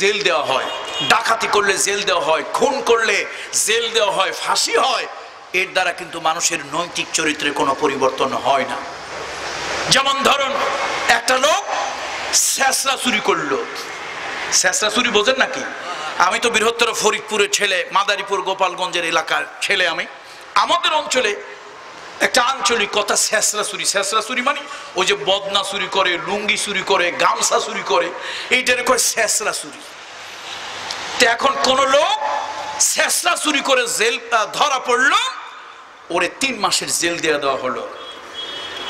Jail দেওয়া হয়, ডাকাতি করলে জেল দেওয়া হয়, খুন করলে জেল দেওয়া হয়, ফাঁসি হয়, এর দ্বারা কিন্তু মানুষের নৈতিক চরিত্রে কোনো পরিবর্তন হয় না। যেমন ধরুন একটা লোক শেষরা চুরি করলো। শেষরা চুরি বোঝেন নাকি? আমি তো বৃহত্তর ফরিদপুরের ছেলে, মাদারীপুর গোপালগঞ্জের এলাকার ছেলে। আমাদের অঞ্চলে একটা আঞ্চলিক কথা শেষরা চুরি। শেষরা চুরি মানে ওই যে বদনা চুরি করে, লুঙ্গি চুরি করে, গামছা চুরি করে, এইটারে কয় শেষরা চুরি। তো এখন কোন লোক শেষরা চুরি করে জেল ধরা পড়লো, ওরে 3 মাসের জেল দেওয়া হলো।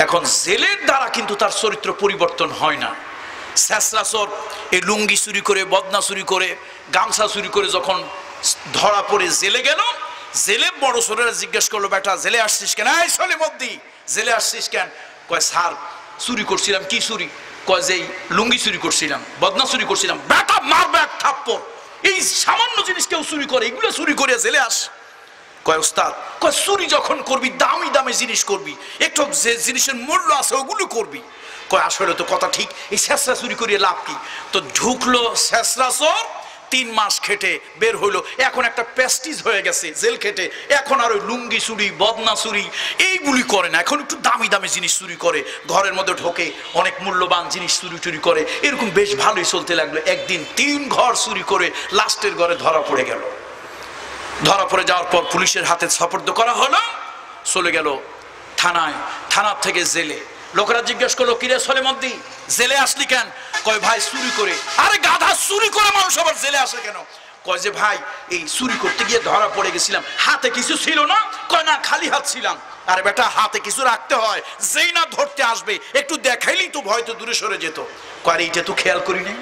এখন জেলের দ্বারা কিন্তু তার চরিত্র পরিবর্তন হয় না। শেষরা চোর এই লুঙ্গি চুরি করে, বদনা চুরি করে, গামছা চুরি করে যখন ধরা পড়ে জেলে গেল, জেলে বড় ছোটরা জিজ্ঞেস করলো, বেটা জেলে আসছিস কেন? এই সলিমদ্দি জেলে আসছিস কেন? কয় স্যার চুরি করছিলাম। কি চুরি? কয় যে লুঙ্গি চুরি করছিলাম, বদনা চুরি করছিলাম। বেটা মারবে এক থাপ্পড়, এই সামান্য জিনিস কেউ চুরি করে, এগুলো চুরি করে জেলে আস? কয় ওস্তাদ, কয় চুরি যখন করবি দামি দামি জিনিস করবি, একটু যে জিনিসের মূল্য আছে ওগুলো করবি। কয় আসলে তো কথা ঠিক, এই শেষরা চুরি করিয়ে লাভ কি? তো ঝুঁকলো শেষরা চোর, 3 মাস খেটে বের হইলো। এখন একটা প্রেস্টিজ হয়ে গেছে জেল খেটে। এখন আর ওই লুঙ্গি চুরি, বদনা চুরি এইগুলি করে না, এখন একটু দামি দামি জিনিস চুরি করে, ঘরের মধ্যে ঢোকে, অনেক মূল্যবান জিনিস চুরি করে, এরকম বেশ ভালোই চলতে লাগলো। একদিন 3 ঘর চুরি করে লাস্টের ঘরে ধরা পড়ে গেল। ধরা পড়ে যাওয়ার পর পুলিশের হাতে সোপর্দ করা হলো, চলে গেল থানায়, থানার থেকে জেলে। লোকেরা জিজ্ঞেস করলো, কিরে সলিমদ্দি জেলে আসলি কেন? কয় ভাই চুরি করে। আরে গাধা, চুরি করে মানুষ আবার জেলে আসে কেন? কয় যে ভাই এই চুরি করতে গিয়ে ধরা পড়ে গেছিলাম, হাতে কিছু ছিল না। কয় না, খালি হাত ছিলাম। আরে বেটা হাতে কিছু রাখতে হয়, যেই না ধরতে আসবে একটু দেখাইলেই তো ভয় তো দূরে সরে যেত। কয় এইটা তো খেয়াল করি নাই।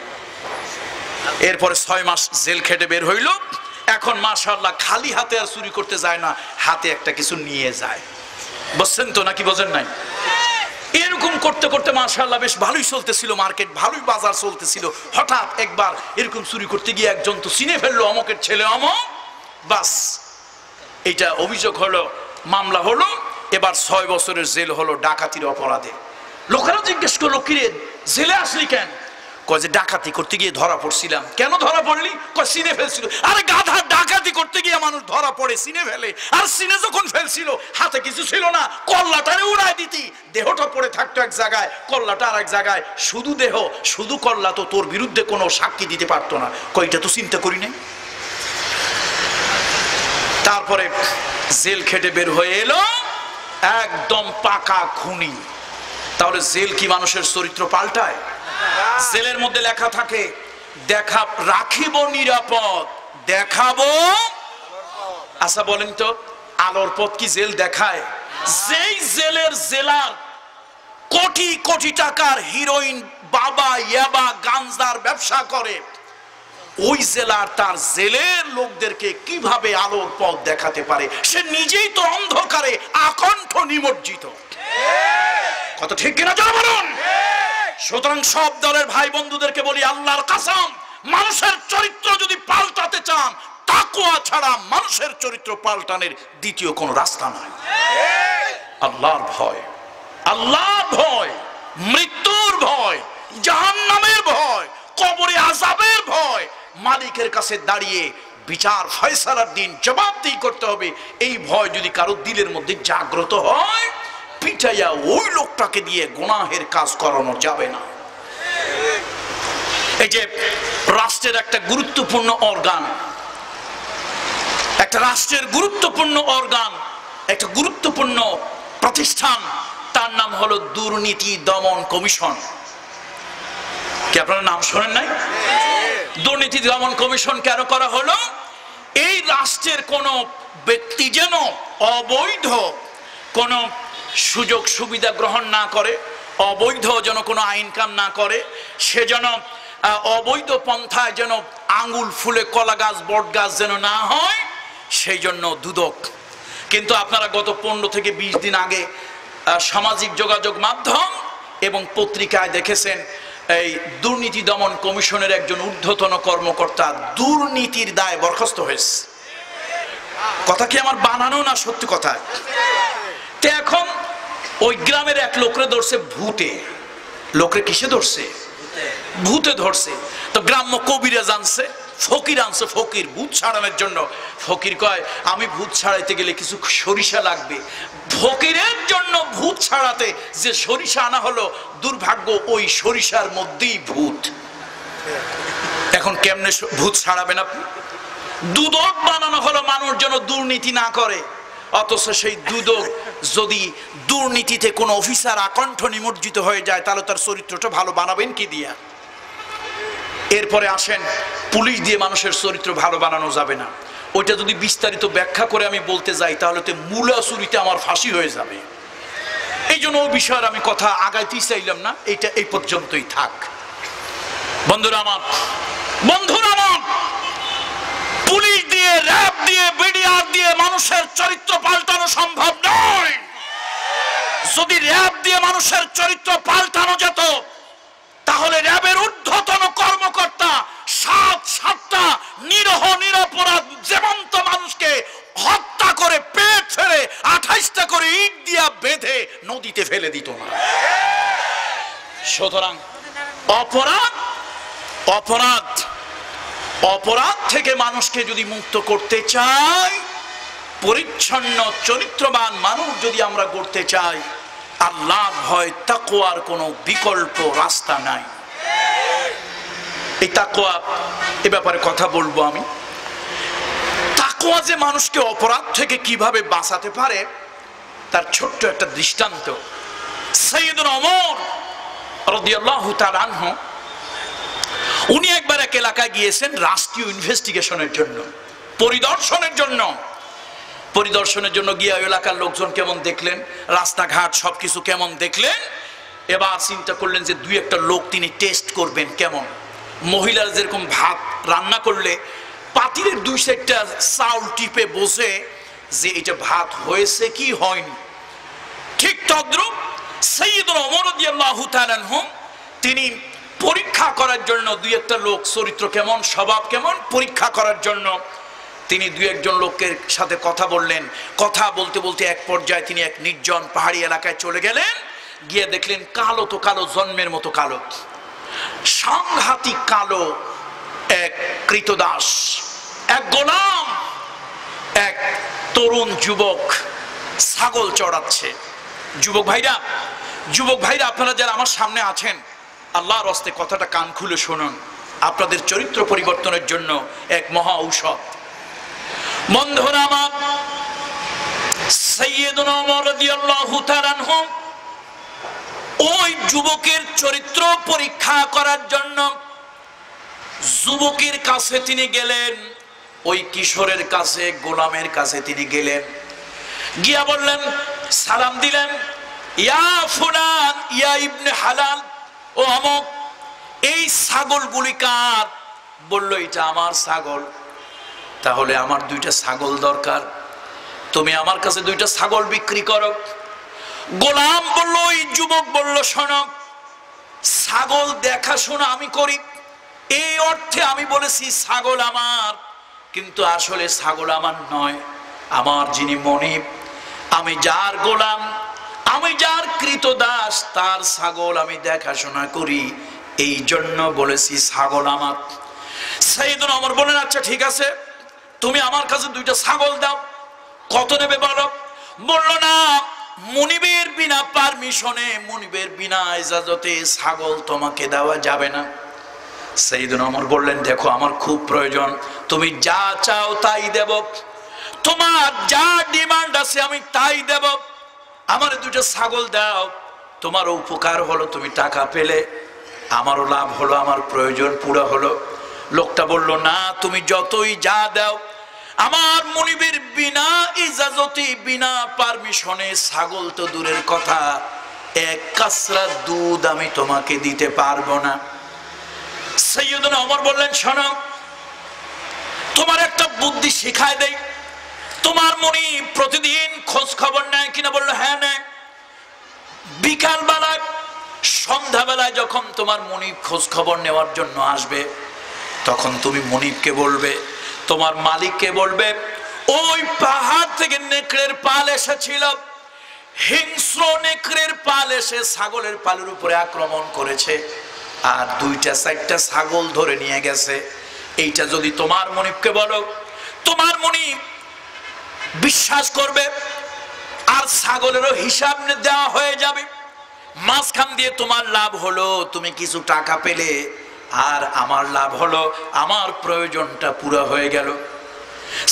এরপরে 6 মাস জেল খেটে বের হইল। এখন মাশাআল্লাহ খালি হাতে আর চুরি করতে যায় না, হাতে একটা কিছু নিয়ে যায়। বুঝছেন তো নাকি বোঝেন নাই? এরকম করতে করতে মাশাআল্লাহ বেশ ভালোই চলতেছিল মার্কেট, ভালোই বাজার চলতেছিল। হঠাৎ একবার এরকম চুরি করতে গিয়ে একজন তো চিনে ফেললো, অমকের ছেলে অমক। বাস এইটা অভিযোগ হলো, মামলা হলো। এবার 6 বছরের জেল হলো ডাকাতির অপরাধে। লোকেরা জিজ্ঞেস করলো, কিরে জেলে আসলি কেন? কয় যে ডাকাতি করতে গিয়ে ধরা পড়ছিলাম। কেন ধরা পড়লি? কয় চিনে ফেলছিল। আরে গাধা, ডাকাতি করতে গিয়ে মানুষ ধরা পড়ে চিনে ফেলে, আর চিনে যখন ফেলছিল হাতে কিছু ছিল না, কল্লাটারে উড়াই দিতি, দেহটা পড়ে থাকতো এক জায়গায়, কল্লাটা আর এক জায়গায়, শুধু দেহ শুধু কল্লা, তো তোর বিরুদ্ধে কোনো সাক্ষী দিতে পারতো না। কয়টা তো চিন্তা করি নাই। তারপরে জেল খেটে বের হয়ে এলো, একদম পাকা খুনি। তাহলে জেল কি মানুষের চরিত্র পাল্টায়? জেলের মধ্যে লেখা থাকে, দেখা রাখিব নিরাপদ, দেখাবো। আচ্ছা বলেন তো, আলোর পথ কি জেল দেখায়? যেই জেলের জেলার কোটি কোটি টাকার হিরোইন, বাবা, ইয়াবা, গাঞ্জার ব্যবসা করে, ওই জেলার তার জেলের লোকদেরকে কিভাবে আলোর পথ দেখাতে পারে? সে নিজেই তো অন্ধকারে আকণ্ঠ নিমজ্জিত। কত ঠিক কিনা জোরে বলুন। সুতরাং সব দলের ভাই বন্ধুদেরকে বলি, আল্লাহর কসম, মানুষের চরিত্র যদি পাল্টাতে চান, তাকওয়া ছাড়া মানুষের চরিত্র পাল্টানোর দ্বিতীয় কোনো রাস্তা নাই। আল্লাহর ভয়, আল্লাহর ভয়, মৃত্যুর ভয়, জাহান্নামের ভয়, কবরে আযাবের ভয়, মালিকের কাছে দাঁড়িয়ে বিচার ফয়সালার দিন জবাবদিহি করতে হবে, এই ভয় যদি কারো দিলের মধ্যে জাগ্রত হয়, পিটাইয়া ওই লোকটাকে দিয়ে গুনাহের কাজ করানো যাবে না। এই যে রাষ্ট্রের একটা গুরুত্বপূর্ণ অর্গান, একটা রাষ্ট্রের গুরুত্বপূর্ণ অর্গান, একটা গুরুত্বপূর্ণ প্রতিষ্ঠান, তার নাম হলো দুর্নীতি দমন কমিশন। কি আপনারা নাম শোনেন নাই? দুর্নীতি দমন কমিশন কেন করা হলো? এই রাষ্ট্রের কোন ব্যক্তি যেন অবৈধ কোন সুযোগ সুবিধা গ্রহণ না করে, অবৈধ যেন কোনো আইন কাম না করে, সে যেন অবৈধ পন্থায় যেন আঙ্গুল ফুলে কলা গাছ বট গাছ যেন না হয়, সেই জন্য দুদক। কিন্তু আপনারা গত 15 থেকে 20 দিন আগে সামাজিক যোগাযোগ মাধ্যম এবং পত্রিকায় দেখেছেন, এই দুর্নীতি দমন কমিশনের একজন ঊর্ধ্বতন কর্মকর্তা দুর্নীতির দায়ে বরখাস্ত হয়েছে। কথা কি আমার বানানো না সত্যি কথা? এখন ওই গ্রামের এক লোকরে ধরছে ভূতে। লোকরে কিসে ধরছে? ভূতে ধরছে। তো গ্রাম্য কবিরা জানছে, ফকির আনছে, ফকির ভূত ছাড়ানোর জন্য। ফকির কয় আমি ভূত ছাড়াইতে গেলে কিছু সরিষা লাগবে। ফকিরের জন্য ভূত ছাড়াতে যে সরিষা আনা হলো, দুর্ভাগ্য ওই সরিষার মধ্যেই ভূত। এখন কেমনে ভূত ছাড়াবেন আপনি? দুদক বানানো হলো মানুষ যেন দুর্নীতি না করে, অথচ সেই দুদক যদি দুর্নীতিতে কোনো অফিসার আকণ্ঠ নিমজ্জিত হয়ে যায়, তাহলে তার চরিত্রটা ভালো বানাবেন কি দিয়া? এরপরে আসেন, পুলিশ দিয়ে মানুষের চরিত্র ভালো বানানো যাবে না। ওইটা যদি বিস্তারিত ব্যাখ্যা করে আমি বলতে যাই, তাহলে তো মূলা চুরিতে আমার ফাঁসি হয়ে যাবে। এই জন্য ওই বিষয়ে আমি কথা আগাইতেই চাইলাম না, এইটা এই পর্যন্তই থাক। বন্ধুরা আমার, পুলিশ দিয়ে, র্যাব দিয়ে, বিডিআর দিয়ে মানুষের চরিত্র পাল্টানো সম্ভব নয়। যদি র্যাব দিয়ে মানুষের চরিত্র পাল্টানো যেত, তাহলে র্যাবের ঊর্ধ্বতন কর্মকর্তা সাতটা নিরহ নিরপরাধ জীবন্ত মানুষকে হত্যা করে পেট ফেলে 28টা করে ইট দিয়া বেঁধে নদীতে ফেলে দিত না। সুতরাং অপরাধ থেকে মানুষকে যদি মুক্ত করতে চাই, পরিচ্ছন্ন চরিত্রবান মানুষ যদি আমরা গড়তে চাই, আল্লাহর ভয় তাকওয়ার কোনো বিকল্প রাস্তা নাই। এই তাকওয়া, এ ব্যাপারে কথা বলবো আমি। তাকওয়া যে মানুষকে অপরাধ থেকে কিভাবে বাঁচাতে পারে, তার ছোট্ট একটা দৃষ্টান্ত। সাইয়েদুনা ওমর রাদিয়াল্লাহু তাআলা আনহু, উনি একবার এক এলাকায় গিয়েছেন রাষ্ট্রীয় ইনভেস্টিগেশনের জন্য, পরিদর্শনের জন্য গিয়ে এলাকার লোকজন কেমন দেখলেন, রাস্তাঘাট সবকিছু কেমন দেখলেন। এবার চিন্তা করলেন যে দুই একটা লোক তিনি টেস্ট করবেন কেমন। মহিলারা যেরকম ভাত রান্না করলে পাতিলের দুই সাইডটা চাউল টিপে বসে যে এটা ভাত হয়েছে কি হয়নি, ঠিক তদ্রূপ সাইয়েদুনা ওমর রাদিয়াল্লাহু তাআলা আনহু তিনি পরীক্ষা করার জন্য দুই একটা লোক চরিত্র কেমন, স্বভাব কেমন পরীক্ষা করার জন্য তিনি দুই একজন লোকের সাথে কথা বললেন। কথা বলতে বলতে এক পর্যায়ে তিনি এক নির্জন পাহাড়ি এলাকায় চলে গেলেন। গিয়ে দেখলেন কালো তো কালো, জন্মের মতো কালো, সাংঘাতিক কালো এক কৃতদাস, এক গোলাম, এক তরুণ যুবক ছাগল চড়াচ্ছে। যুবক ভাইরা আপনারা যারা আমার সামনে আছেন, আল্লাহর রাস্তে কথাটা কান খুলে শুনুন, আপনাদের চরিত্র পরিবর্তনের জন্য এক মহা ঔষধ। বন্ধুরা আমার, সাইয়েদুনা ওমর রাদিয়াল্লাহু তাআলা আনহু ওই যুবকের চরিত্র পরীক্ষা করার জন্য যুবকের কাছে তিনি গেলেন, ওই কিশোরের কাছে, গোলামের কাছে তিনি গেলেন। গিয়া বললেন, সালাম দিলেন, ইয়া ফুলান, ইয়া ইবনে হালাল, ও অমুক, এই ছাগলগুলি কার? বলল এটা আমার ছাগল। তাহলে আমার দুইটা ছাগল দরকার, তুমি আমার কাছে দুইটা ছাগল বিক্রি করো। গোলাম বলল, ওই যুবক বলল, শোনো, ছাগল দেখাশোনা আমি করি, এই অর্থে আমি বলেছি ছাগল আমার, কিন্তু আসলে ছাগল আমার নয়। আমার যিনি মনিব, আমি যার গোলাম, আমি যার কৃতদাস, তার ছাগল আমি দেখাশোনা করি, এই জন্য বলেছি ছাগল আমার। সাইয়েদুনা ওমর বলেন, আচ্ছা ঠিক আছে, তুমি আমার কাছে দুইটা ছাগল দাও, কত নেবে বলো? বলল না, মুনিবের বিনা পারমিশনে, মুনিবের বিনা ইজাজতে ছাগল তোমাকে দেওয়া যাবে না। সাইয়েদুনা ওমর বললেন, দেখো আমার খুব প্রয়োজন, তুমি যা চাও তাই দেব, তোমার যা ডিমান্ড আছে আমি তাই দেব, আমার দুটো ছাগল দাও, তোমার উপকার হলো, তুমি টাকা পেলে, আমারও লাভ হলো, আমার প্রয়োজন পুরো হলো। লোকটা বলল, না, তুমি যতই যা দাও, আমার মুনিবের বিনা ইজাজতে, বিনা পারমিশনে ছাগল তো দূরের কথা, এক কাসরা দুধ আমি তোমাকে দিতে পারবো না। সাইয়েদুনা ওমর বললেন, শোনো, তোমার একটা বুদ্ধি শিখায় দেই, তোমার মুনিব প্রতিদিন খোঁজ খবর নেয় কিনা? বললো, হ্যাঁ নেয়। বিকাল বেলায়, সন্ধ্যা বেলায় যখন তোমার মুনিব খোঁজ খবর নেওয়ার জন্য আসবে, তখন তুমি মুনিবকে বলবে, তোমার মালিককে বলবে, ওই পাহাড় থেকে নেকড়ের পাল এসেছিল, হিংস্র নেকড়ের পাল এসে ছাগলের পালের উপরে আক্রমণ করেছে, আর 2-4টা ছাগল ধরে নিয়ে গেছে। এইটা যদি তোমার মনিবকে বলো, তোমার মনিব বিশ্বাস করবে, আর ছাগলেরও হিসাব দেওয়া হয়ে যাবে। মাঝখান দিয়ে তোমার লাভ হলো তুমি কিছু টাকা পেলে, আর আমার লাভ হলো আমার প্রয়োজনটা পুরো হয়ে গেল।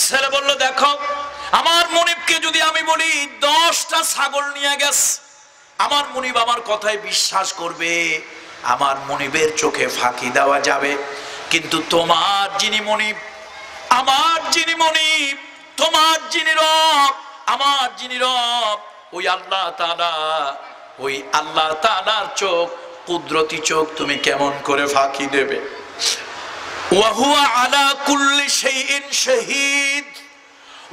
ছেলে বলল, দেখো আমার মনিবকে যদি আমি বলি 10টা ছাগল নিয়ে গেছে, আমার মনিব আমার কথায় বিশ্বাস করবে, আমার মনিবের চোখে ফাঁকি দেওয়া যাবে। কিন্তু তোমার যিনি মনিব, আমার যিনি মনিব, তোমার যিনি রব, আমার যিনি রব, ওই আল্লাহ তাআলা, ওই আল্লাহ তাআলার চোখ, কুদরতি চোখ, তুমি কেমন করে ফাঁকি দেবে? ওয়া হুয়া আলা কুল্লি শাইইন শাহীদ,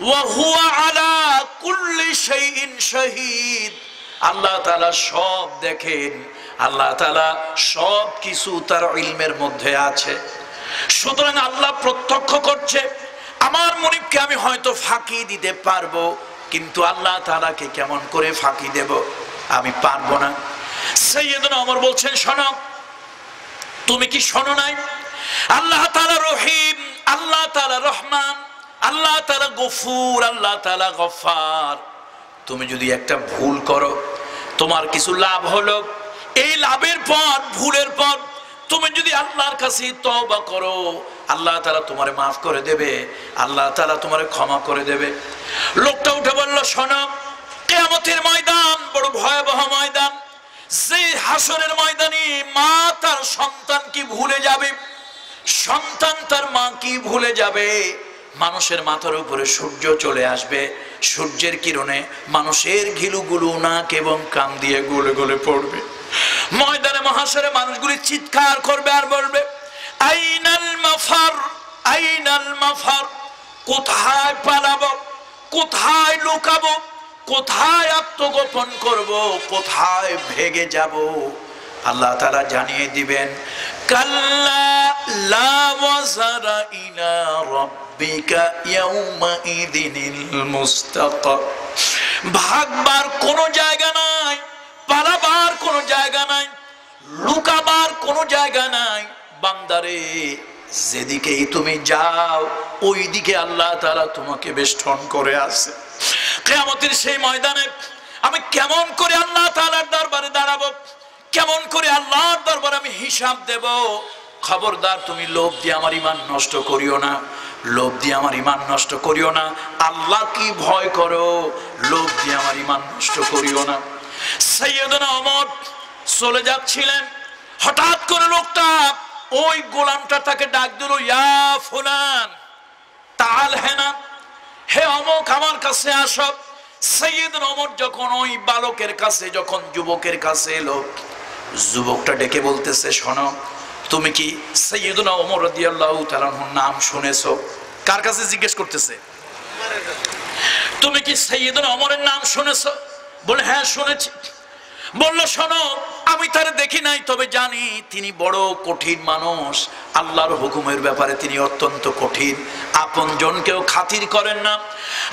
ওয়া হুয়া আলা কুল্লি শাইইন শাহীদ। আল্লাহ তাআলা সব দেখেন, আল্লাহ তাআলা সব কিছু তার ইলমের মধ্যে আছে। সুতরাং আল্লাহ প্রত্যক্ষ করছে। আমার মনিবকে আমি হয়তো ফাঁকি দিতে পারবো, কিন্তু আল্লাহ তাআলাকে কেমন করে ফাঁকি দেব? আমি পারবো না। সাইয়েদনা ওমর বলছেন, শোনো, তুমি কি শোনো নাই? আল্লাহ তাআলা রহিম, আল্লাহ তাআলা রহমান, আল্লাহ তাআলা গফুর, আল্লাহ তাআলা গফফার। তুমি যদি একটা ভুল করো, তোমার কিছু লাভ হলো, এই লাভের পর, ভুলের পর তুমি যদি আল্লাহর কাছে তওবা করো, আল্লাহ তাআলা তোমারে মাফ করে দেবে, আল্লাহ তাআলা তোমারে ক্ষমা করে দেবে। লোকটা উঠে বলল, শোনো, কিয়ামতের ময়দান বড় ভয়াবহ ময়দান। যে হাসরের ময়দানে মা তার সন্তান কি ভুলে যাবে, সন্তান তার মা কি ভুলে যাবে। মানুষের মাথার উপরে সূর্য চলে আসবে, সূর্যের কিরণে মানুষের ঘিলুগুলো নাক এবং কান দিয়ে গলে গলে পড়বে। ময়দানে মহাশরে মানুষগুলি চিৎকার করবে আর বলবে, আইনাল মাফার, আইনাল মাফার, কোথায় পালাবো, কোথায় লুকাবো, কোথায় আত্মগোপন করব, কোথায় ভেগে যাব? আল্লাহ তাআলা জানিয়ে দিবেন, কাল্লা লা ওয়াজারা ইলা রাব্বিকা ইয়াউমা ইযিনিল মুস্তাকার। ভাগবার কোনো জায়গা নাই, পালাবার কোনো জায়গা নাই, লুকাবার কোনো জায়গা নাই। বান্দারে, যেদিকেই তুমি যাও ওই দিকে আল্লাহ তাআলা তোমাকে বেষ্টন করে আছে। কিয়ামতের সেই ময়দানে আমি কেমন করে আল্লাহ তাআলার দরবারে দাঁড়াবো, কেমন করে আল্লাহর দরবারে আমি হিসাব দেব? খবরদার, তুমি লোভ দিয়ে আমার ঈমান নষ্ট করিও না, লোভ দিয়ে আমার ঈমান নষ্ট করিও না। আল্লাহ কি ভয় করো, লোভ দিয়ে আমার ঈমান নষ্ট করিও না। সাইয়েদনা ওমর চলে যাচ্ছিলেন, হঠাৎ করে লোকটা, ওই গোলামটা তাকে ডাক দিল, ইয়া ফুলান তাআল হেনা, হে অমুক আমার কাছে আসো। সাইয়েদনা ওমর যখন ওই বালকের কাছে, যখন যুবকের কাছে এলো, যুবকটা ডেকে বলতেছে, শোনো, তুমি কি সাইয়েদনা ওমর রাদিয়াল্লাহু তাআলা আনহুর নাম শুনেছো? কার কাছে জিজ্ঞেস করতেছে? তুমি কি সাইয়েদনা ওমরের নাম শুনেছো? বলে, হ্যাঁ শুনেছি। বলল, শোনো, আমি তারে দেখি নাই, তবে জানি তিনি বড় কঠিন মানুষ, আল্লাহর হুকুমের ব্যাপারে তিনি অত্যন্ত কঠিন, আপন জনকেও খাতির করেন না,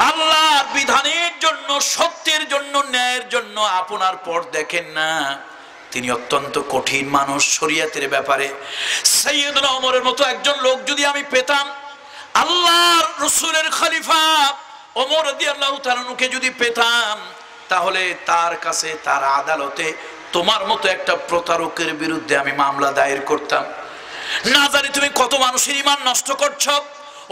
আল্লাহর বিধানের জন্য, সত্যের জন্য, ন্যায়ের জন্য আপনার পর দেখেন না, তিনি অত্যন্ত কঠিন মানুষ শরীয়তের ব্যাপারে। সাইয়েদনা ওমরের মতো একজন লোক যদি আমি পেতাম, আল্লাহর রাসূলের খলিফা ওমর রাদিয়াল্লাহু তাআলা আনহুকে যদি পেতাম, তাহলে তার কাছে, তার আদালতে তোমার মতো একটা প্রতারকের বিরুদ্ধে আমি মামলা দায়ের করতাম। না জানি তুমি কত মানুষের ঈমান নষ্ট করছো।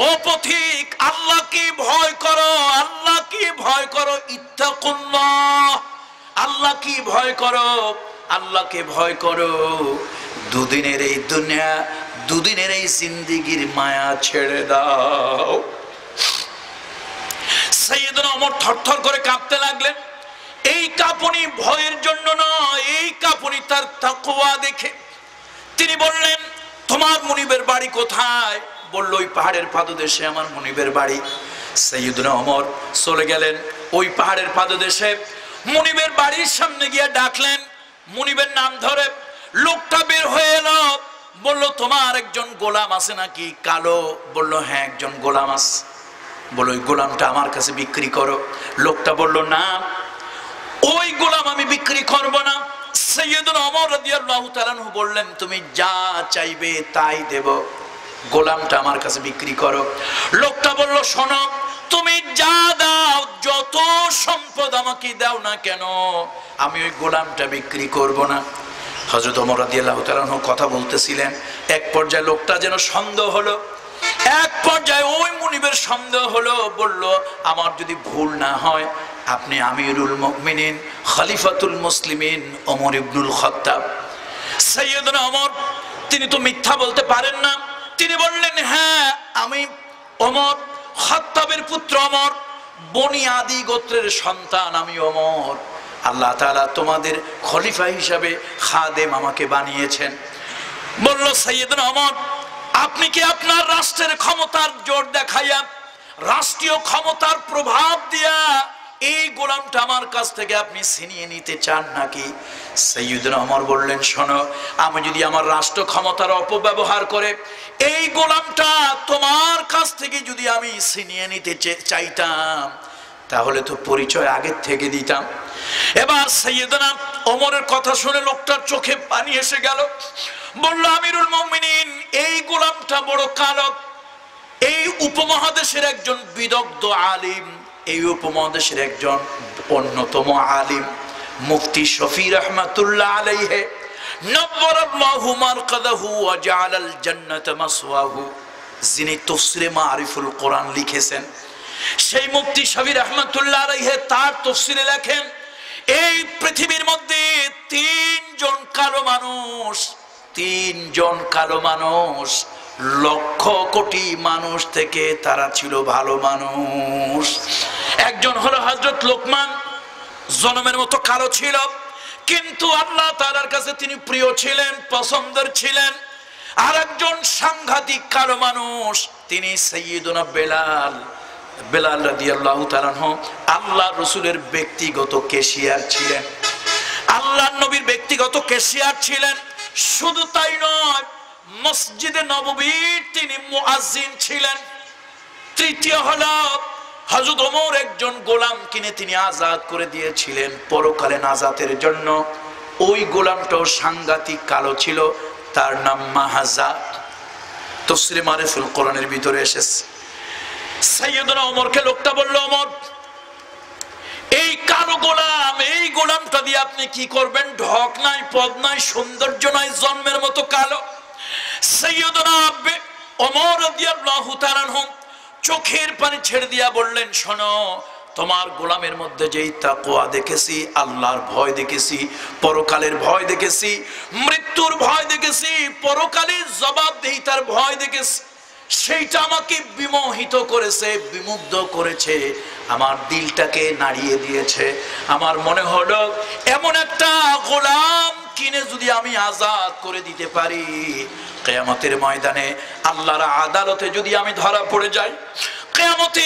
ও পথিক, আল্লাহকে ভয় করো, আল্লাহকে ভয় করো, ইত্তাকুল্লাহ, আল্লাহকে ভয় করো, আল্লাহকে ভয় করো। দুদিনের এই দুনিয়া, দুদিনের এই জিন্দেগির মায়া ছেড়ে দাও। সাইয়েদনা ওমর থরথর করে কাঁপতে লাগলেন। এই কাঁপুনি ভয়ের জন্য নয়, এই কাঁপুনি তার তাকওয়া দেখে। তিনি বললেন, তোমার মুনিবের বাড়ি কোথায়? বলল, ওই পাহাড়ের পাদদেশে আমার মুনিবের বাড়ি। সাইয়েদনা ওমর চলে গেলেন ওই পাহাড়ের পাদদেশে, মুনিবের বাড়ির সামনে গিয়ে ডাকলেন, মুনিবের নাম ধরে। লোকটা বের হয়ে এলো, বলল, তোমার একজন গোলাম আছে নাকি কালো? বলল, হ্যাঁ একজন গোলাম আছে। বলল, ওই গোলামটা আমার কাছে বিক্রি করো। লোকটা বলল, না, ওই গোলাম আমি বিক্রি করব না। সাইয়্যিদুনা ওমর রাদিয়াল্লাহু তাআলা আনহু বললেন, তুমি যা চাইবে তাই দেব, গোলামটা আমার কাছে বিক্রি করো। লোকটা বলল, শোনো, তুমি যা দাও, যত সম্পদ আমাকে দাও না কেন, আমি ওই গোলামটা বিক্রি করব না। হযরত ওমর রাদিয়াল্লাহু তাআলা আনহু কথা বলতেছিলেন, এক পর্যায়ে লোকটা যেন সন্দেহ হলো, এক পর্যায়ে ওই মুনিবের সন্দেহ হলো, বলল, আমার যদি ভুল না হয় আপনি আমিরুল মুমিনিন খলিফাতুল মুসলিমিন ওমর ইবনুল খাত্তাব। সাইয়্যিদুনা ওমর তিনি তো মিথ্যা বলতে পারেন না, তিনি বললেন, হ্যাঁ আমি ওমর, খাত্তাবের পুত্র ওমর, বনি আদি গোত্রের সন্তান আমি ওমর। আল্লাহ তাআলা তোমাদের খলিফা হিসাবে খাদেম আমাকে বানিয়েছেন। বলল সাইয়্যিদুনা ওমর, আপনি কি আপনার রাষ্ট্রের ক্ষমতার জোর দেখাইয়া, রাষ্ট্রীয় ক্ষমতার প্রভাব দিয়া এই গোলামটা আমার কাছ থেকে আপনি ছিনিয়ে নিতে চান নাকি? সাইয়্যিদুনা ওমর বললেন, শোনো, আমি যদি আমার রাষ্ট্র ক্ষমতার অপব্যবহার করে এই গোলামটা তোমার কাছ থেকে যদি আমি ছিনিয়ে নিতে চাইতাম, তাহলে তো পরিচয় আগের থেকে দিতাম। এবার সাইয়্যিদুনা ওমরের কথা শুনে লোকটার চোখে পানি এসে গেল। বলল, আমিরুল মুমিনিন, এই গোলামটা বড় কালো, এই উপমহাদেশের একজন বিদগ্ধ আলিম, এই উপমহাদেশের একজন অন্যতম আলিম মুফতি শফি রাহমাতুল্লাহ আলাইহি নব্বারাল্লাহু মারকাদাহু ওয়া জাআলাল জান্নাতা মাসওয়াহু, যিনি তাফসীরে মারিফুল কোরআন লিখেছেন, সেই মুফতি শফি রাহমাতুল্লাহ আলাইহি তার তাফসীরে লেখেন, এই পৃথিবীর মধ্যে তিনজন কালো মানুষ লক্ষ কোটি মানুষ থেকে তারা ছিল ভালো মানুষ। একজন হলো হযরত লোকমান, জনমের মতো কালো ছিল, কিন্তু আল্লাহ তাআলার কাছে তিনি প্রিয় ছিলেন, পছন্দের ছিলেন। আর একজন সাংঘাতিক কালো মানুষ, তিনি সাইয়্যিদুনা বেলাল রাদিয়াল্লাহু তাআলা আনহু, আল্লাহ রাসূলের ব্যক্তিগত ক্যাশিয়ার ছিলেন, আল্লাহ নবীর ব্যক্তিগত ক্যাশিয়ার ছিলেন। শুধু তাই নয়, মসজিদে নববীর তিনি মুয়াজ্জিন ছিলেন। তৃতীয় হলো, হযরত ওমর একজন গোলাম কিনে তিনি আজাদ করে দিয়েছিলেন পরকালে নাজাতের জন্য। ওই গোলামটাও সাংঘাতিক কালো ছিল, তার নাম মাহাজা। তাফসীরে মারিফুল কোরআনের ভিতরে এসেছে। সাইয়্যিদুনা ওমরকে লোকটা বলল, ওমর, এই কালো গোলাম, এই গোলামটা দিয়ে আপনি কি করবেন? ঢক নাই, পদ নাই, সৌন্দর্য নাই, জন্মের মতো কালো। সাইয়্যিদুনা ওমর রাদিয়াল্লাহু তাআলা আনহু চোখের পানি ছেড়ে দিয়া বললেন, শোনো, তোমার গোলামের মধ্যে যেই তাকওয়া দেখেছি, আল্লাহর ভয় দেখেছি, পরকালের ভয় দেখেছি, মৃত্যুর ভয় দেখেছি, পরকালের জবাবদিহিতার ভয় দেখেছি, সেইটা আমাকে বিমোহিত করেছে, বিমুগ্ধ করেছে, আমার দিলটাকে নাড়িয়ে দিয়েছে। আমার মনে হলো এমন একটা গোলাম কিনে যদি আমি আজাদ করে দিতে পারি, কিয়ামতের ময়দানে আল্লাহর আদালতে যদি আমি ধরা পড়ে যাই, কিয়ামতে